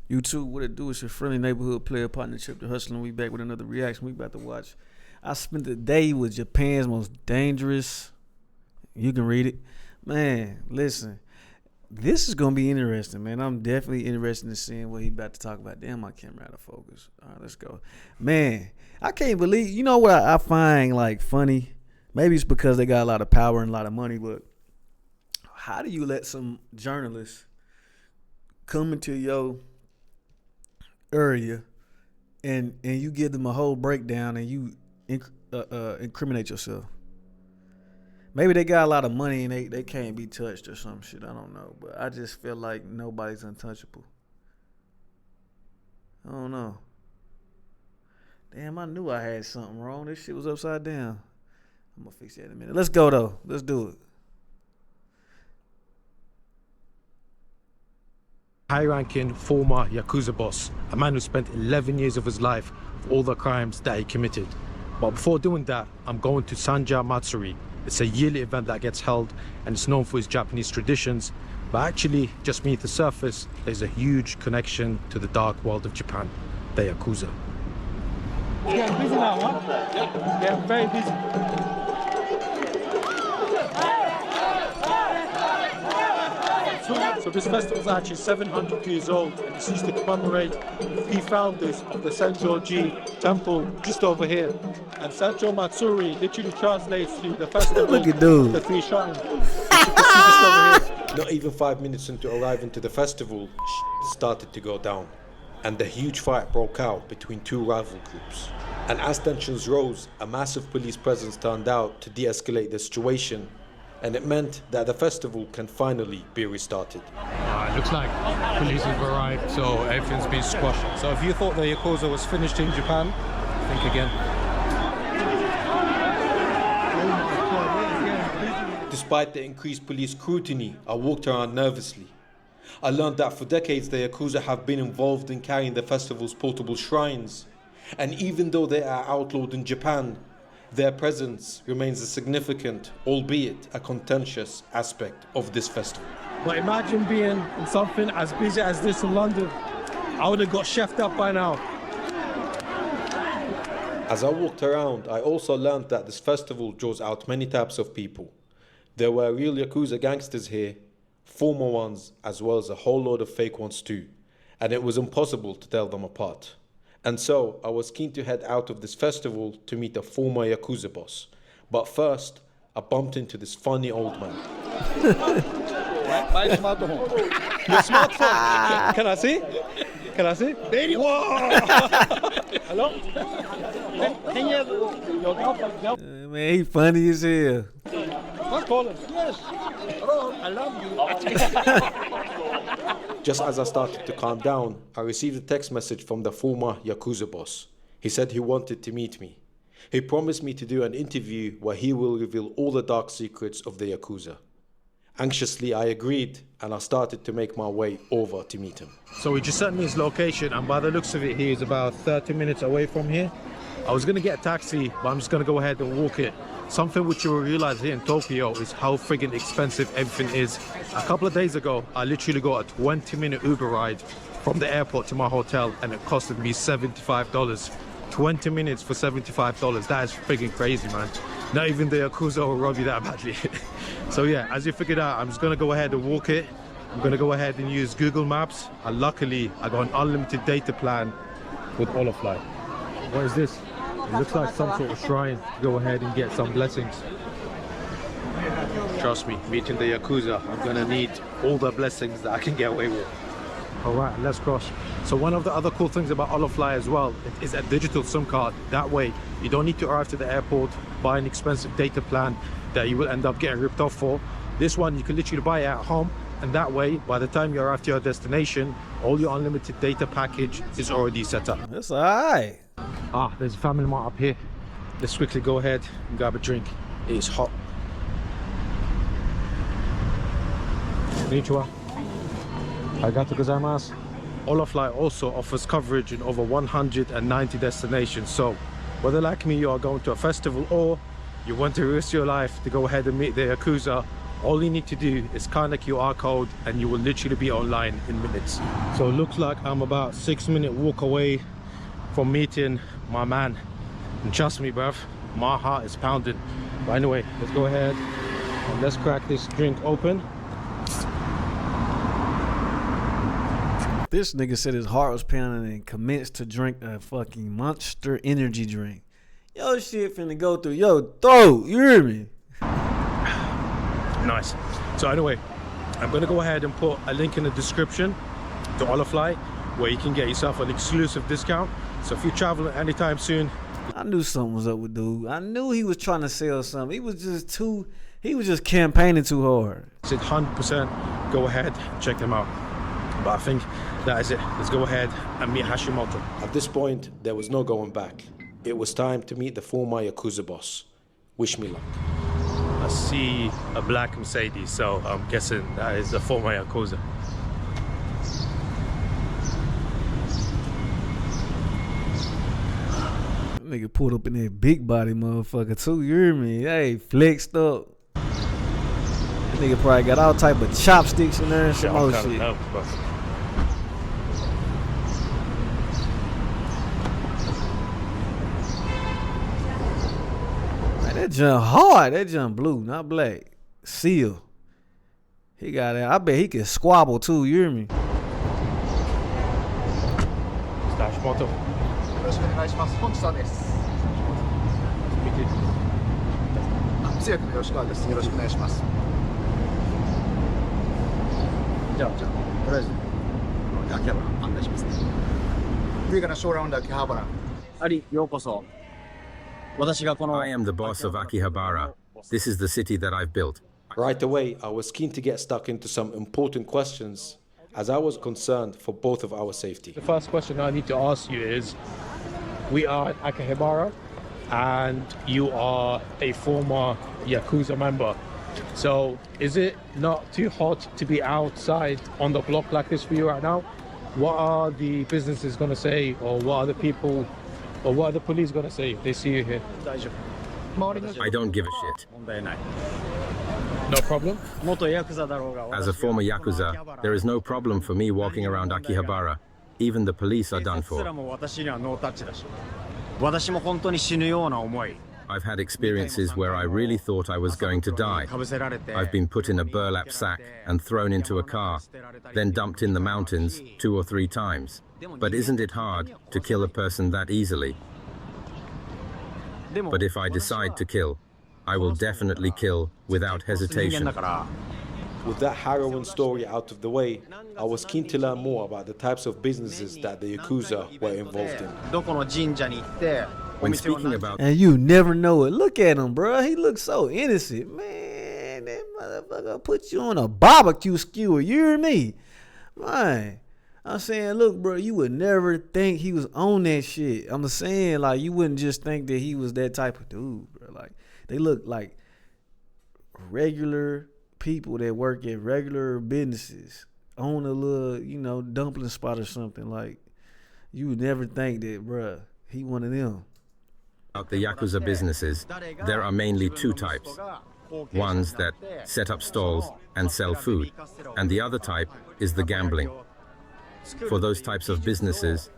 You too, what it do? It's your friendly neighborhood player partnership, the hustling. We back with another reaction. We about to watch. I spent the day with Japan's most dangerous. You can read it, man. Listen, this is gonna be interesting, man. I'm definitely interested in seeing what he about to talk about. Damn, my camera out of focus. All right, let's go, man. I can't believe. You know what I find like funny? Maybe it's because they got a lot of power and a lot of money, but how do you let some journalists come into your area and you give them a whole breakdown and you incriminate yourself? Maybe they got a lot of money and they can't be touched or some shit. I don't know. But I just feel like nobody's untouchable. I don't know. Damn, I knew I had something wrong. This shit was upside down. I'm going to fix that in a minute. Let's go, though. Let's do it. High-ranking former Yakuza boss, a man who spent 11 years of his life for all the crimes that he committed. But before doing that, I'm going to Sanja Matsuri. It's a yearly event that gets held and it's known for its Japanese traditions. But actually, just beneath the surface, there's a huge connection to the dark world of Japan, the Yakuza. It's getting busy now, huh? It's getting very busy. So this festival is actually 700 years old and it's used to commemorate the three founders of the Senjoji temple just over here. And Sanjo Matsuri literally translates to the festival Look at of dude. the three shrines. As you can see just over here. Not even 5 minutes into arriving to the festival, started to go down, and a huge fight broke out between two rival groups. And as tensions rose, a massive police presence turned out to de-escalate the situation, and it meant that the festival can finally be restarted. It looks like police have arrived, so everything's been squashed. So if you thought the Yakuza was finished in Japan, think again. Despite the increased police scrutiny, I walked around nervously. I learned that for decades the Yakuza have been involved in carrying the festival's portable shrines. And even though they are outlawed in Japan, their presence remains a significant, albeit a contentious, aspect of this festival. But imagine being in something as busy as this in London. I would have got chefed up by now. As I walked around, I also learned that this festival draws out many types of people. There were real Yakuza gangsters here, former ones, as well as a whole load of fake ones too, and it was impossible to tell them apart. And so, I was keen to head out of this festival to meet a former Yakuza boss. But first, I bumped into this funny old man. My smartphone. Your smartphone. Can I see? Can I see? Baby, whoa! Hello? 10 years ago, your girlfriend. Man, he funny as hell. What's calling? Yes. Hello, I love you. Just as I started to calm down, I received a text message from the former Yakuza boss. He said he wanted to meet me. He promised me to do an interview where he will reveal all the dark secrets of the Yakuza. Anxiously, I agreed, and I started to make my way over to meet him. So he just sent me his location, and by the looks of it, he is about 30 minutes away from here. I was going to get a taxi, but I'm just going to go ahead and walk it. Something which you will realize here in Tokyo is how friggin' expensive everything is. A couple of days ago, I literally got a 20-minute Uber ride from the airport to my hotel, and it costed me $75. 20 minutes for $75. That is friggin' crazy, man. Not even the Yakuza will rob you that badly. So yeah, as you figured out, I'm just gonna go ahead and walk it. I'm gonna go ahead and use Google Maps. And luckily, I got an unlimited data plan with Olafly. What is this? It looks like some sort of shrine to go ahead and get some blessings. Trust me, meeting the Yakuza, I'm gonna need all the blessings that I can get away with. All right, let's cross. So one of the other cool things about Olafly as well, it is a digital SIM card. That way, you don't need to arrive to the airport, buy an expensive data plan that you will end up getting ripped off for. This one, you can literally buy it at home, and that way, by the time you arrive to your destination, all your unlimited data package is already set up. That's all right. Ah, there's a family mart up here. Let's quickly go ahead and grab a drink. It is hot. Konnichiwa. Arigatou gozaimasu. Olafly also offers coverage in over 190 destinations. So, whether like me you are going to a festival or you want to risk your life to go ahead and meet the Yakuza, All you need to do is scan the QR code and you will literally be online in minutes. So it looks like I'm about 6-minute walk away from meeting my man. And trust me, bruv, my heart is pounding. But anyway, let's go ahead and let's crack this drink open. This nigga said his heart was pounding and commenced to drink a fucking Monster energy drink. Yo, shit finna go through your throat. You hear me? Nice. So anyway, I'm gonna go ahead and put a link in the description to Olafly, where you can get yourself an exclusive discount. So if you're traveling anytime soon, I knew something was up with dude. I knew he was trying to sell something. He was just campaigning too hard. I said 100% go ahead and check them out. But I think that is it. Let's go ahead and meet Hashimoto. At this point, there was no going back. It was time to meet the former Yakuza boss. Wish me luck. I see a black Mercedes, so I'm guessing that is a former Yakuza. Nigga pulled up in that big body motherfucker too, you hear me? Hey, flexed up. That nigga probably got all type of chopsticks in there and some more shit. Man, that junk hard. That junk blue, not black. Seal. He got it. I bet he can squabble too, you hear me? Hashimoto. よろしくお願いします。本日はです。通訳の吉川です。よろしくお願いします。じゃあとりあえず秋葉原案内しますね。We're gonna show around 秋葉原。あり、ようこそ。私がこの I am the boss of Akihabara. This is the city that I've built. Right away, I was keen to get stuck into some important questions, as I was concerned for both of our safety. The first question I need to ask you is, we are at Akihabara and you are a former Yakuza member. So is it not too hot to be outside on the block like this for you right now? What are the businesses going to say, or what are the people, or what are the police going to say if they see you here? I don't give a shit. 問題ない。 No problem? 元ヤクザだろうが。 As a former Yakuza, there is no problem for me walking around Akihabara. Even the police are done 警察すら for. も私にはノータッチだし。私も本当に死ぬような思い。 I've had experiences where I really thought I was going to die. かぶせられて。 I've been put in a burlap sack and thrown into a car, then dumped in the mountains 2 or 3 times. But isn't it hard to kill a person that easily? But if I decide to kill, I will definitely kill without 人間 hesitation. だから。 With that harrowing story out of the way, I was keen to learn more about the types of businesses that the Yakuza were involved in. どこの神社に行って。 When speaking about And you never know it. Look at him, bro. He looks so innocent. Man, that motherfucker put you on a barbecue skewer. You hear me? Man, I'm saying, look, bro, you would never think he was on that shit. I'm saying, like, you wouldn't just think that he was that type of dude, bro. Like, they look like regular people that work at regular businesses, own a little, dumpling spot or something. Like, you would never think that, bro, he one of them. the Yakuza businesses, there are mainly 2 types. Ones that set up stalls and sell food, and the other type is the gambling. For those types of businesses,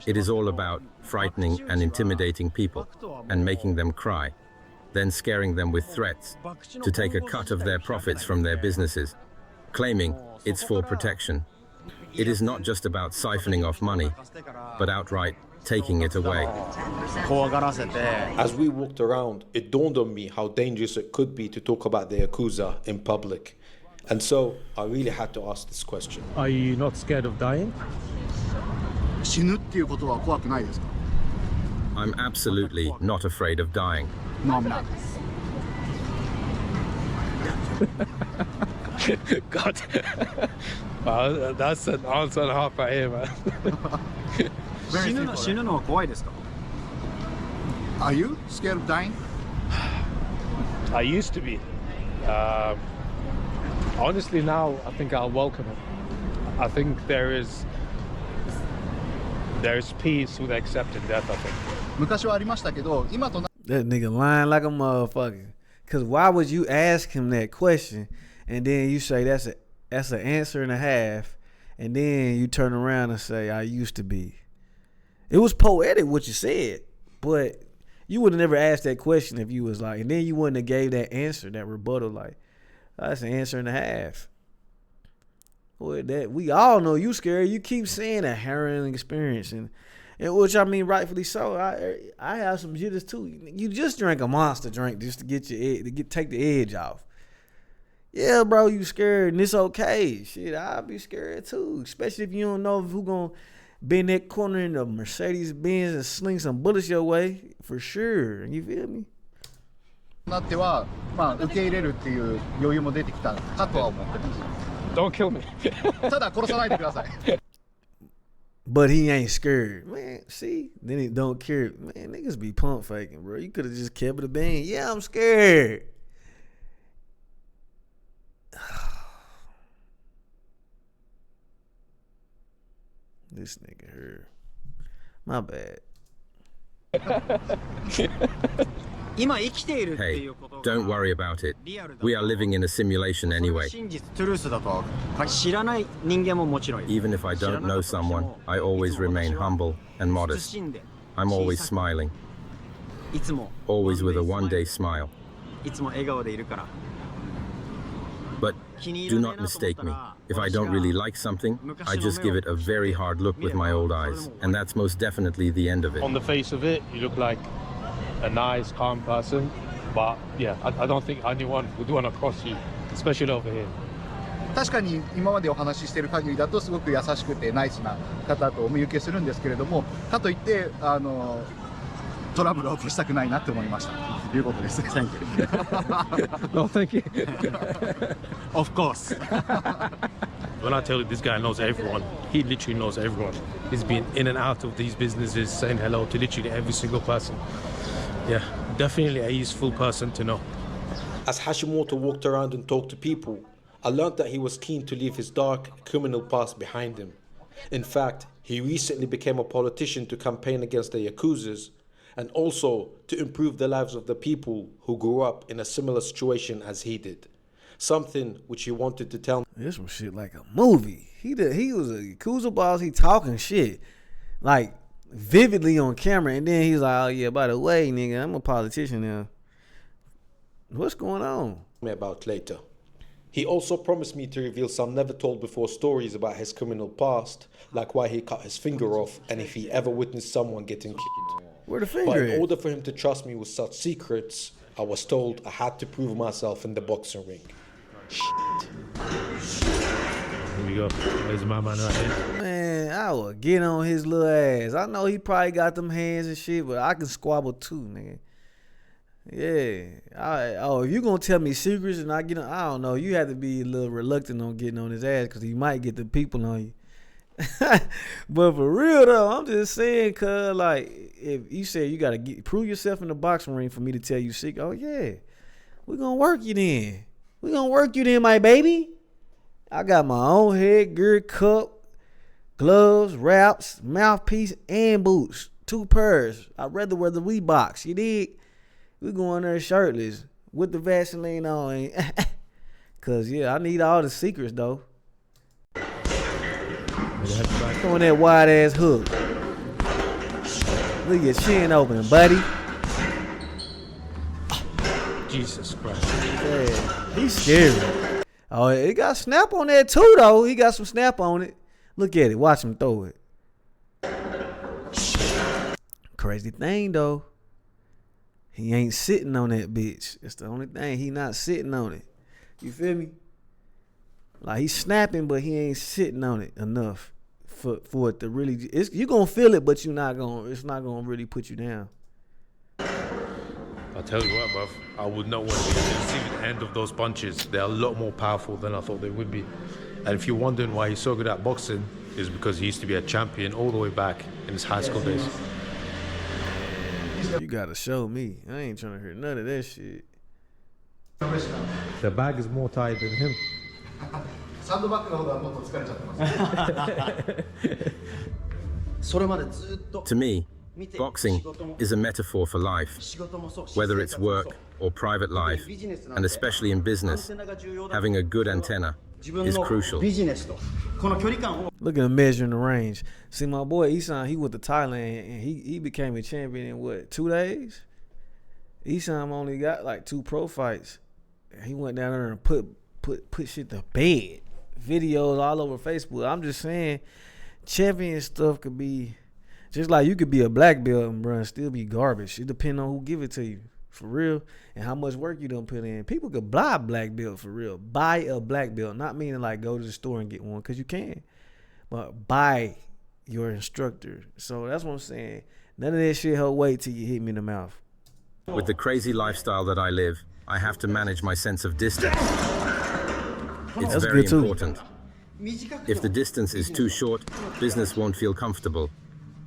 it is all about frightening and intimidating people and making them cry, then scaring them with threats to take a cut of their profits from their businesses, claiming it's for protection. It is not just about siphoning off money, but outright taking it away. 怖がらせて。 As we walked around, it dawned on me how dangerous it could be to talk about the Yakuza in public. And so, I really had to ask this question. Are you not scared of dying? 死ぬっていうことは怖くないですか？ I'm absolutely not afraid of dying. No, I'm not. God. Wow, that's an answer and a half right here, man. 死ぬのは怖いですか？ Are you scared of dying? I used to be. Honestly, now I think I'll welcome it. I think there is peace with accepting death, I think. 昔はありましたけど、今とな That nigga lying like a motherfucker. Cause why would you ask him that question and then you say that's an answer and a half, and then you turn around and say I used to be. It was poetic what you said, but you would have never asked that question if you was like, and then you wouldn't have gave that answer, that rebuttal, like, oh, that's an answer and a half. Boy, that we all know you scared. You keep saying a harrowing experience, and which I mean, rightfully so. I have some jitters too. You just drank a monster drink just to get take the edge off. Yeah, bro, you scared, and it's okay. Shit, I'll be scared too, especially if you don't know who gonna be in that corner in the Mercedes Benz and sling some bullets your way, for sure. You feel me? なっては、受け入れるっていう余裕も出てきたかとは思ってます。Don't kill me. ただ殺さないでください。But he ain't scared. Man, see? Then he don't care. Man, niggas be pump faking, bro. You could have just kept it a bang. Yeah, I'm scared. This nigga here. My bad. Hey, don't worry about it. We are living in a simulation anyway. Even if I don't know someone, I always remain humble and modest. I'm always smiling. Always with a one-day smile. But do not mistake me. If I don't really like something, I just give it a very hard look with my old eyes, and that's most definitely the end of it. On the face of it, you look like a nice, calm person, but yeah, I don't think anyone would want to cross you, especially over here. 確かに今までお話ししている限りだとすごく優しくてナイスな方とお見受けするんですけれども、かといってトラブルを起こしたくないなって思いましたということです。Thank you. No, thank you. Of course. When I tell you this guy knows everyone, he literally knows everyone. He's been in and out of these businesses, saying hello to literally every single person. Yeah, definitely a useful person to know. As Hashimoto walked around and talked to people, I learned that he was keen to leave his dark criminal past behind him. In fact, he recently became a politician to campaign against the Yakuzas, and also to improve the lives of the people who grew up in a similar situation as he did. Something which he wanted to tell. This was shit like a movie. He was a Yakuza boss. He talking shit like vividly on camera, and then he's like, "Oh yeah, by the way, nigga, I'm a politician now. What's going on?" About later. He also promised me to reveal some never told before stories about his criminal past, like why he cut his finger off and if he ever witnessed someone getting killed. Where the finger But in at? order for him to trust me with such secrets, I was told I had to prove myself in the boxing ring. Here we go. There's my man right here. Man, I would get on his little ass. I know he probably got them hands and shit, but I can squabble too, nigga. Yeah. If you gonna tell me secrets and I get on, I don't know. You have to be a little reluctant on getting on his ass because he might get the people on you. But for real though, I'm just saying, cuz like, if you said you gotta prove yourself in the boxing ring for me to tell you secret, oh yeah, we gonna work you then. We gonna work you then, my baby. I got my own headgear, cup, gloves, wraps, mouthpiece, and boots. 2 pairs. I'd rather wear the Reeboks. You dig? We going there shirtless with the Vaseline on. Cause yeah, I need all the secrets though. Throwing that wide ass hook. Look at your chin open, buddy. Jesus Christ. Yeah, he's scary. Oh, it got snap on that too, though. He got some snap on it. Look at it. Watch him throw it. Crazy thing, though. He ain't sitting on that bitch. That's the only thing. He not sitting on it. You feel me? Like, he's snapping, but he ain't sitting on it enough for it to really. You gonna feel it, but it's not gonna really put you down. I'll tell you what, bruv, I would not want to be the receiving end of those punches. They're a lot more powerful than I thought they would be. And if you're wondering why he's so good at boxing, it's because he used to be a champion all the way back in his high school days. You gotta show me. I ain't trying to hear none of that shit. The bag is more tired than him. サンドバッグの方がもっと疲れちゃってます。それまでずっと To me, Boxing is a metaphor for life, whether it's work or private life, and especially in business. Having a good antenna is crucial. Look at him measuring the range. See, my boy Isan, he went to Thailand and he became a champion in what, 2 days? Isan only got like 2 pro fights. He went down there and put shit to bed. Videos all over Facebook. I'm just saying, champion stuff could be just like you could be a black belt, bro, and still be garbage. It depends on who give it to you, for real, and how much work you done put in. People could buy a black belt for real. Buy a black belt, not meaning like go to the store and get one, because you can, but buy your instructor. So that's what I'm saying. None of that shit hold weight till you hit me in the mouth. With the crazy lifestyle that I live, I have to manage my sense of distance. It's That's very good too. important. If the distance is too short, business won't feel comfortable.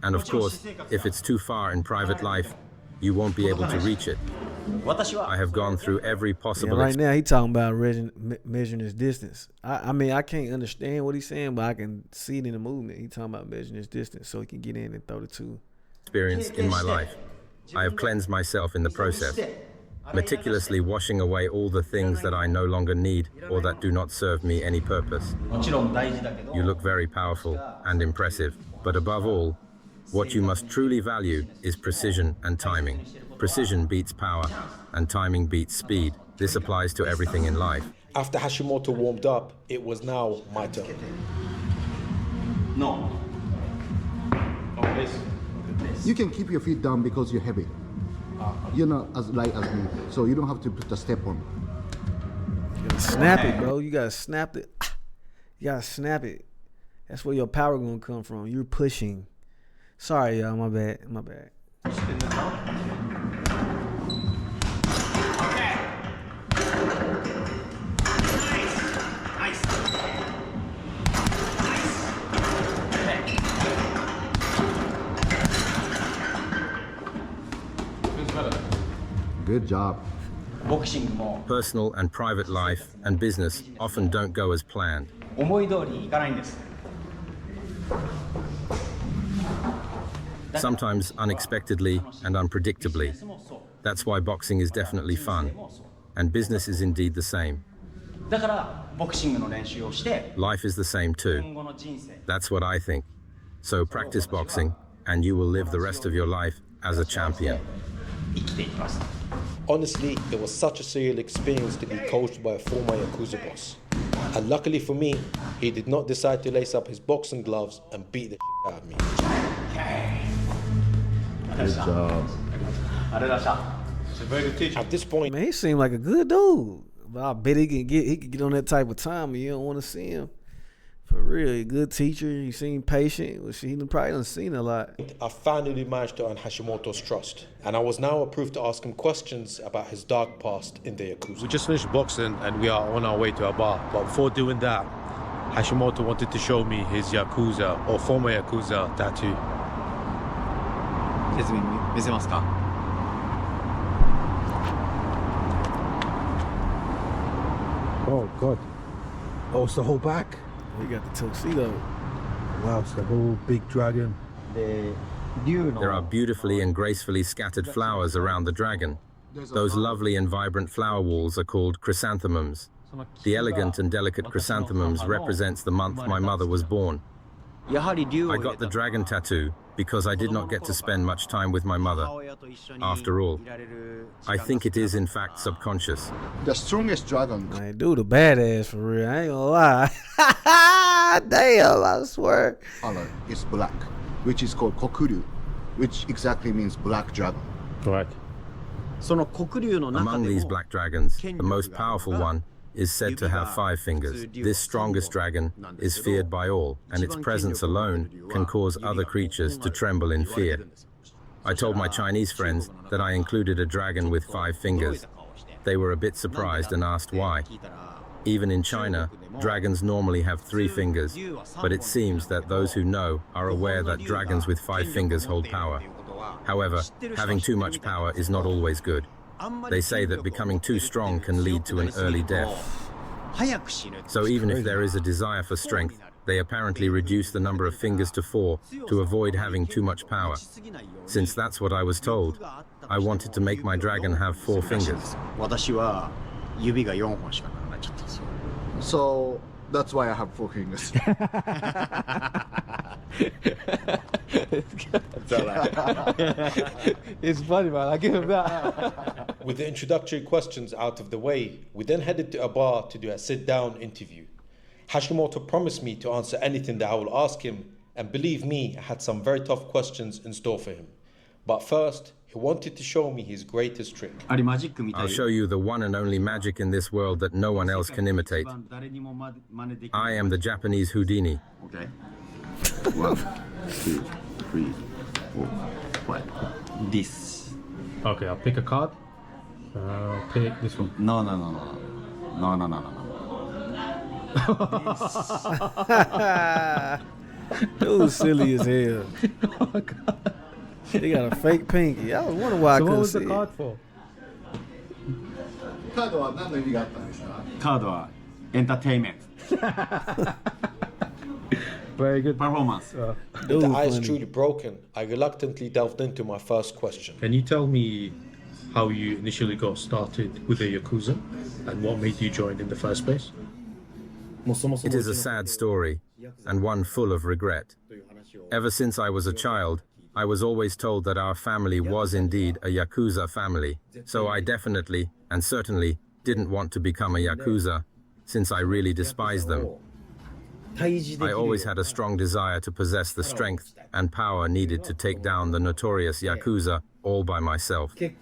And of course, if it's too far in private life, you won't be able to reach it. I have gone through every Yeah, possible right now he talking about measuring his distance. I mean, I can't understand what he's saying, but I can see it in the movement. He talking about measuring his distance so he can get in and throw the 2. experience in my life. I have cleansed myself in the process, meticulously washing away all the things that I no longer need or that do not serve me any purpose. You look very powerful and impressive, but above all, what you must truly value is precision and timing. Precision beats power, and timing beats speed. This applies to everything in life. After Hashimoto warmed up, it was now my turn. No. Okay. You can keep your feet down because you're heavy. You're not as light as me, so you don't have to put a step on. You gotta snap it, bro. You gotta snap it. You gotta snap it. That's where your power gonna come from. You're pushing. Sorry, y'all. My bad. My bad. Good job. Personal and private life and business often don't go as planned. Sometimes unexpectedly and unpredictably. That's why boxing is definitely fun, and business is indeed the same. Life is the same too. That's what I think. So practice boxing, and you will live the rest of your life as a champion. Honestly, it was such a surreal experience to be coached by a former Yakuza boss. And luckily for me, he did not decide to lace up his boxing gloves and beat the shit out of me. Good job. It's a very good teacher. At this point, Man, he seemed like a good dude. But I bet he could get on that type of time and you don't want to see him. For real, he a good teacher. He seemed patient. Well, he probably done seen a lot. I finally managed to earn Hashimoto's trust, and I was now approved to ask him questions about his dark past in the Yakuza. We just finished boxing and we are on our way to a bar. But before doing that, Hashimoto wanted to show me his Yakuza or former Yakuza tattoo. Oh God. Oh, it's the whole back. He got the tuxedo. Wow, it's the whole big dragon. There are beautifully and gracefully scattered flowers around the dragon. Those lovely and vibrant flower walls are called chrysanthemums. The elegant and delicate chrysanthemums represents the month my mother was born. I got the dragon tattoo because I did not get to spend much time with my mother. After all, I think it is in fact subconscious. The strongest dragon Man, dude, a badass for real. I ain't gonna lie. Damn, I swear. color is black, which is called kokuryu, which exactly means black dragon. Correct. Among these black dragons, the most powerful one is said to have 5 fingers. This strongest dragon is feared by all, and its presence alone can cause other creatures to tremble in fear. I told my Chinese friends that I included a dragon with 5 fingers. They were a bit surprised and asked why. Even in China, dragons normally have 3 fingers, but it seems that those who know are aware that dragons with 5 fingers hold power. However, having too much power is not always good. They say that becoming too strong can lead to an early death. So even if there is a desire for strength, They apparently reduce the number of fingers to 4 to avoid having too much power. Since that's what I was told, I wanted to make my dragon have 4 fingers. 私は指が4本しかなくなっちゃったんですよ。 So that's why I have 4 fingers. It's funny, man. I give him that. With the introductory questions out of the way, we then headed to a bar to do a sit-down interview. Hashimoto promised me to answer anything that I will ask him, and believe me, I had some very tough questions in store for him. But first, he wanted to show me his greatest trick. あれマジックみたい。 I'll show you the one and only magic in this world that no one else can imitate. 誰にも真似できない。 I am the Japanese Houdini. Okay. 1, 2, 3, 4, 5. This. Okay, I'll pick a card. I'll pick this one. No, no, no, no. No, no, no, no, no. Dude, silly as hell. He got a fake pinky. I was wondering why I So what couldn't was the see card it. for? カードは何の意味があったんですか？カードはエンターテインメント。 Very good. パフォーマンス。 With Dude, the ice funny. truly broken, I reluctantly delved into my first question. Can you tell me how you initially got started with the Yakuza and what made you join in the first place? It is a sad story, and one full of regret. Ever since I was a child, I was always told that our family was indeed a Yakuza family, so I definitely and certainly didn't want to become a Yakuza, since I really despised them. I always had a strong desire to possess the strength and power needed to take down the notorious Yakuza all by myself. This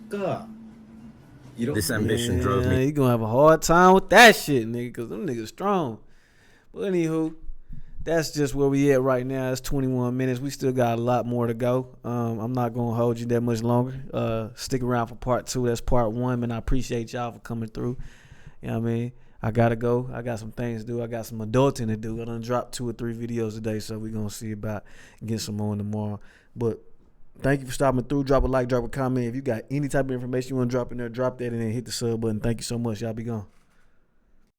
ambition drove me. You gonna have a hard time with that shit, nigga, because them niggas strong. But anywho, that's just where we at right now. It's 21 minutes. We still got a lot more to go. I'm not gonna hold you that much longer. Stick around for part 2. That's part 1, man. I appreciate y'all for coming through. You know what I mean? I gotta go. I got some things to do. I got some adulting to do. I done dropped 2 or 3 videos today, so we're gonna see about getting some more tomorrow. But thank you for stopping through. Drop a like, drop a comment. If you got any type of information you want to drop in there, drop that and then hit the sub button. Thank you so much. Y'all be gone.